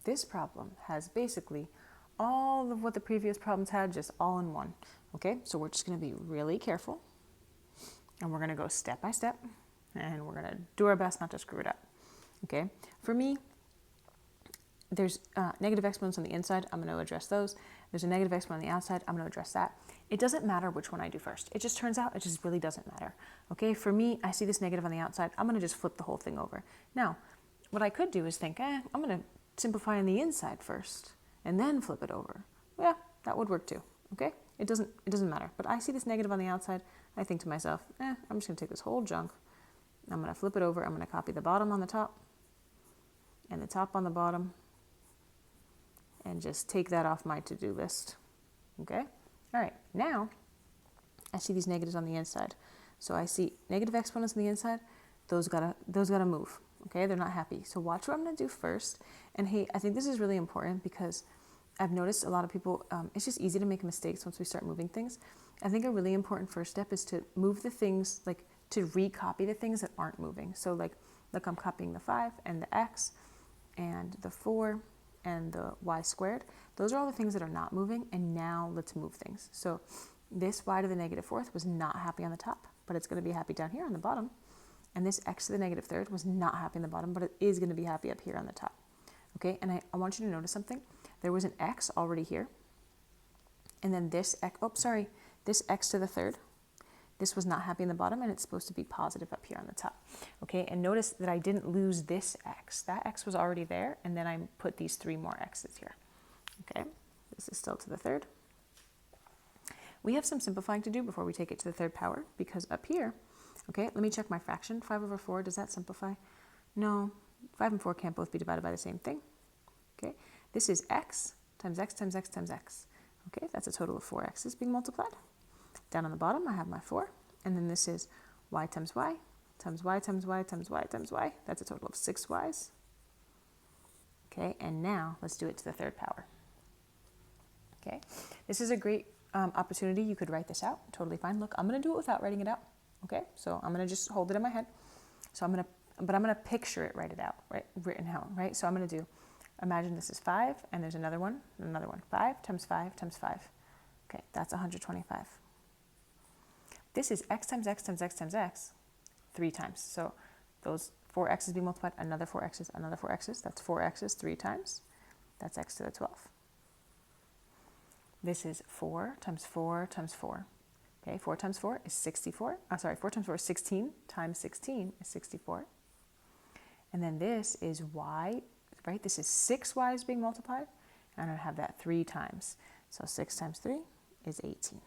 this problem has basically all of what the previous problems had, just all in one. Okay, so we're just going to be really careful, and we're going to go step by step, and we're going to do our best not to screw it up. Okay, for me, there's negative exponents on the inside. I'm going to address those. There's a negative exponent on the outside. I'm going to address that. It doesn't matter which one I do first. It just turns out it just really doesn't matter. Okay, for me, I see this negative on the outside. I'm going to just flip the whole thing over. Now, what I could do is think, I'm going to simplify on the inside first and then flip it over. Yeah, that would work too. Okay, it doesn't matter. But I see this negative on the outside. I think to myself, I'm just going to take this whole junk. I'm going to flip it over. I'm going to copy the bottom on the top and the top on the bottom, and just take that off my to-do list. Okay? All right, now I see these negatives on the inside. So I see negative exponents on the inside. Those gotta move. Okay, they're not happy. So watch what I'm gonna do first. And hey, I think this is really important because I've noticed a lot of people, it's just easy to make mistakes once we start moving things. I think a really important first step is to move the things, like to recopy the things that aren't moving. So like, look, I'm copying the 5 and the x and the 4 and the y squared. Those are all the things that are not moving, and now let's move things. So this y to the negative 4th was not happy on the top, but it's going to be happy down here on the bottom. And this x to the negative 3rd was not happy on the bottom, but it is going to be happy up here on the top. Okay, and I want you to notice something. There was an x already here, and then this x, this x to the 3rd, this was not happy in the bottom, and it's supposed to be positive up here on the top. Okay, and notice that I didn't lose this x. That x was already there, and then I put these 3 more x's here. Okay, this is still to the 3rd. We have some simplifying to do before we take it to the 3rd power, because up here, okay, let me check my fraction. 5 over 4, does that simplify? No, 5 and 4 can't both be divided by the same thing. Okay, this is x times x times x times x. Okay, that's a total of 4 x's being multiplied. Down on the bottom, I have my 4, and then this is y times y times y times y times y times y. That's a total of 6 y's. Okay, and now let's do it to the 3rd power. Okay, this is a great opportunity. You could write this out, totally fine. Look, I'm going to do it without writing it out. Okay, so I'm going to just hold it in my head. So I'm going to picture it, write it out, right, written out, right? So I'm going to do, imagine this is 5, and there's another one. 5 times 5 times 5. Okay, that's 125. This is x times x times x times x 3 times. So those 4 x's being multiplied, another 4 x's, another 4 x's. That's 4 x's 3 times. That's x to the 12. This is 4 times 4 times 4. Okay, 4 times 4 is 64. 4 times 4 is 16 times 16 is 64. And then this is y, right? This is 6 y's being multiplied. And I'm going to have that 3 times. So 6 times 3 is 18.